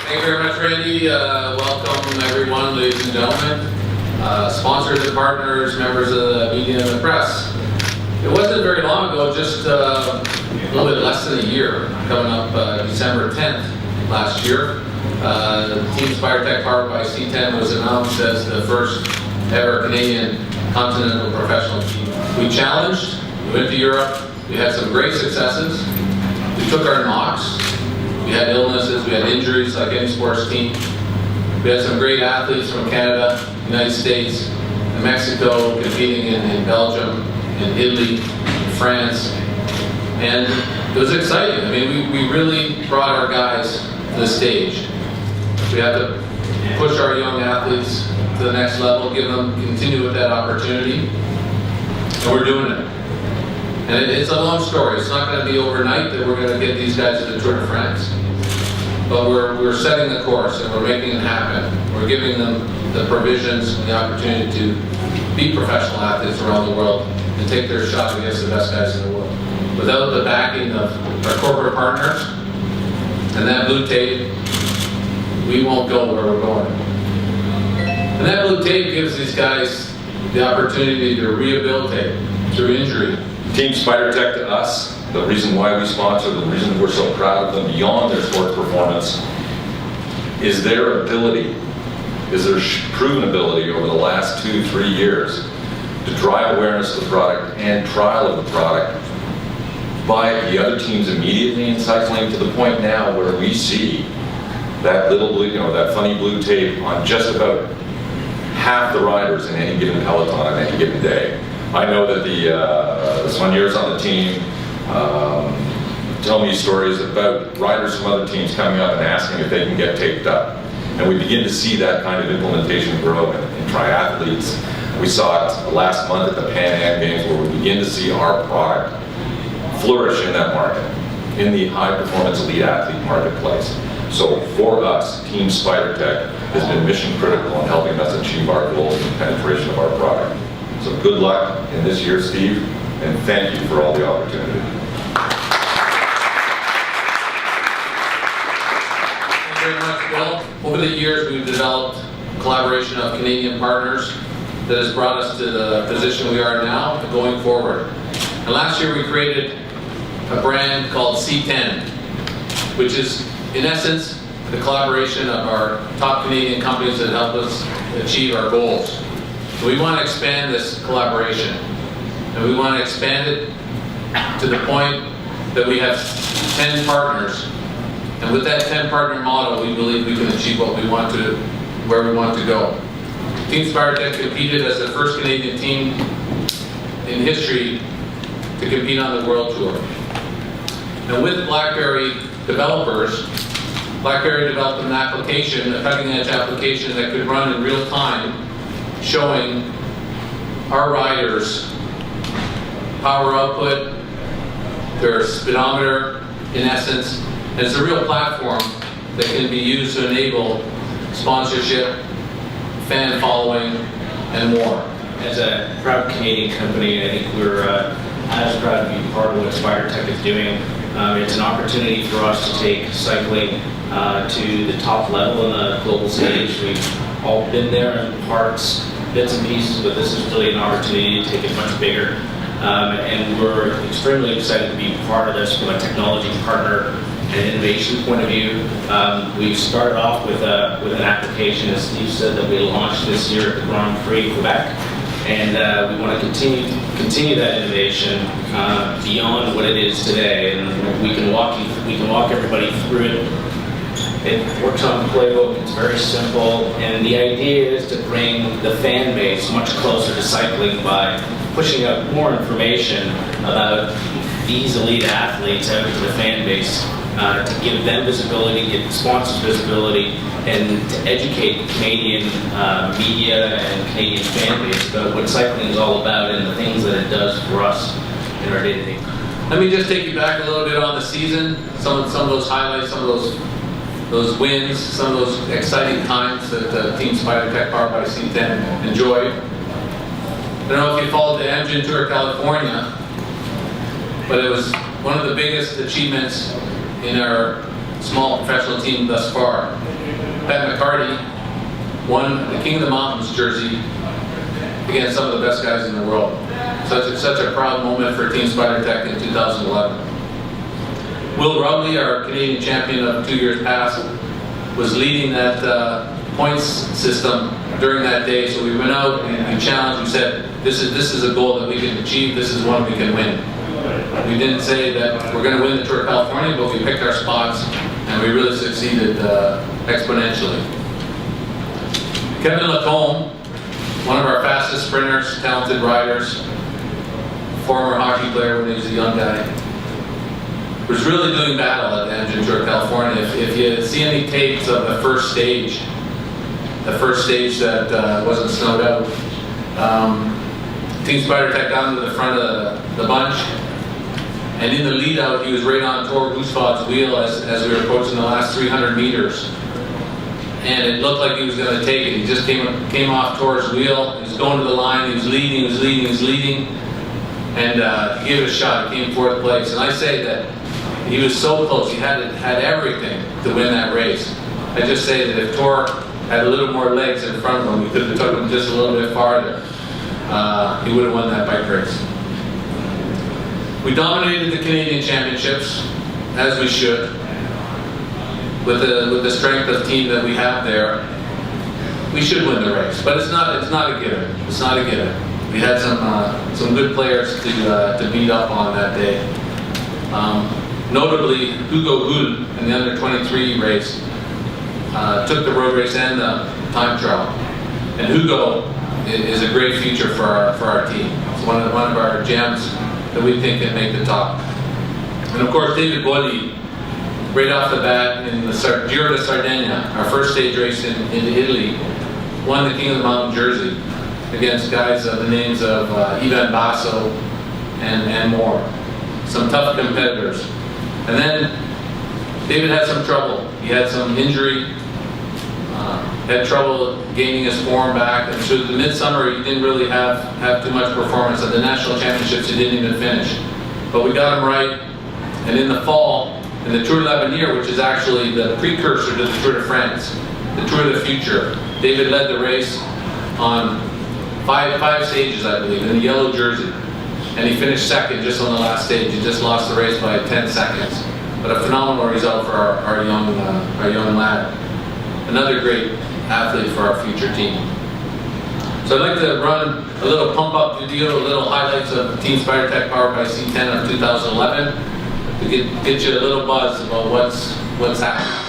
Thank you very much, Randy. Welcome, everyone, ladies and gentlemen, sponsors and partners, members of the media and the press. It wasn't very long ago, just a little bit less than a year, coming up December 10th last year. Team Spidertech powered by C10 was announced as the first ever Canadian continental professional team. We challenged, we went to Europe, we had some great successes. We took our knocks. We had illnesses, we had injuries like any sports team. We had some great athletes from Canada, United States, and Mexico competing in Belgium, in Italy, in France. And it was exciting. I mean, we really brought our guys to the stage. We had to push our young athletes to the next level, continue with that opportunity, and we're doing it. And it's a long story. It's not going to be overnight that we're going to get these guys to the Tour de France. But we're setting the course and we're making it happen. We're giving them the provisions and the opportunity to be professional athletes around the world and take their shot against the best guys in the world. Without the backing of our corporate partners and that blue tape, we won't go where we're going. And that blue tape gives these guys the opportunity to rehabilitate through injury. Team Spidertech to us, the reason why we sponsor, the reason we're so proud of them beyond their sport performance, is their ability, is their proven ability over the last 2-3 years to drive awareness of the product and trial of the product by the other teams immediately in cycling, to the point now where we see that little blue, that funny blue tape on just about half the riders in any given peloton on any given day. I know that the soigneurs on the team tell me stories about riders from other teams coming up and asking if they can get taped up. And we begin to see that kind of implementation grow in triathletes. We saw it last month at the Pan Am Games, where we begin to see our product flourish in that market, in the high performance elite athlete marketplace. So for us, Team Spidertech has been mission critical in helping us achieve our goals and penetration of our product. So good luck in this year, Steve, and thank you for all the opportunity. Thank you very much, Bill. Over the years, we've developed a collaboration of Canadian partners that has brought us to the position we are now and going forward. And last year, we created a brand called C10, which is, in essence, the collaboration of our top Canadian companies that help us achieve our goals. So we want to expand this collaboration, and we want to expand it to the point that we have 10 partners. And with that 10 partner model, we believe we can achieve what we want to, where we want to go. Team Spidertech competed as the first Canadian team in history to compete on the World Tour. And with BlackBerry developers, BlackBerry developed an application, a cutting-edge application that could run in real time, showing our riders power output, their speedometer, in essence. And it's a real platform that can be used to enable sponsorship, fan following, and more. As a proud Canadian company, I think we're as proud to be part of what Spidertech is doing. It's an opportunity for us to take cycling to the top level on the global stage. We've all been there in parts, bits and pieces, but this is really an opportunity to take it much bigger. And we're extremely excited to be part of this from a technology partner and innovation point of view. We've started off with an application, as Steve said, that we launched this year at the Grand Prix Quebec. And we want to continue that innovation beyond what it is today. And we can walk everybody through it. It works on playbook, it's very simple, and the idea is to bring the fan base much closer to cycling by pushing out more information about these elite athletes out to the fan base, to give them visibility, give sponsors visibility, and to educate Canadian media and Canadian fan base about what cycling is all about and the things that it does for us in our day-to-day. Let me just take you back a little bit on the season, some of those highlights, some of those wins, some of those exciting times that Team Spidertech powered by C10 enjoyed. I don't know if you followed the Engine Tour California, but it was one of the biggest achievements in our small professional team thus far. Pat McCarty won the King of the Mountains jersey against some of the best guys in the world. Such a proud moment for Team Spidertech in 2011. Will Rubley, our Canadian champion of 2 years past, was leading that points system during that day. So we went out and we challenged. We said, this is a goal that we can achieve. This is one we can win. We didn't say that we're going to win the Tour of California, but we picked our spots and we really succeeded exponentially. Kevin Lacombe, one of our fastest sprinters, talented riders, former hockey player when he was a young guy, was really doing battle at the Engine Tour of California. If you see any tapes of the first stage that wasn't snowed out, Team Spidertech down to the front of the bunch, and in the lead out he was right on Tor Husvad's wheel as we were approaching the last 300 meters. And it looked like he was going to take it. He just came off Tor's wheel. He was going to the line. He was leading. And he gave it a shot. He came fourth place. And I say that he was so close. He had everything to win that race. I just say that if Tor had a little more legs in front of him, we could have took him just a little bit farther. He would have won that bike race. We dominated the Canadian Championships, as we should. With the strength of team that we have there, we should win the race. But it's not a given. It's not a given. We had some good players to beat up on that day. Notably, Hugo Hull in the under 23 race took the road race and the time trial. And Hugo is a great future for our team. It's one of our gems that we think can make the top. And of course, David Bolli, right off the bat in the Giro de Sardegna, our first stage race in Italy, won the King of the Mountain jersey against guys of the names of Ivan Basso and more. Some tough competitors. And then David had some trouble. He had some injury, had trouble gaining his form back, and through the midsummer he didn't really have too much performance. At the national championships he didn't even finish. But we got him right, and in the fall, in the Tour de l'Avenir, which is actually the precursor to the Tour de France, the Tour of the Future, David led the race on five stages, I believe, in the yellow jersey. And he finished second just on the last stage. He just lost the race by 10 seconds. But a phenomenal result for our young lad. Another great athlete for our future team. So I'd like to run a little pump-up video, a little highlights of Team Spidertech powered by C10 of 2011 to get you a little buzz about what's happening.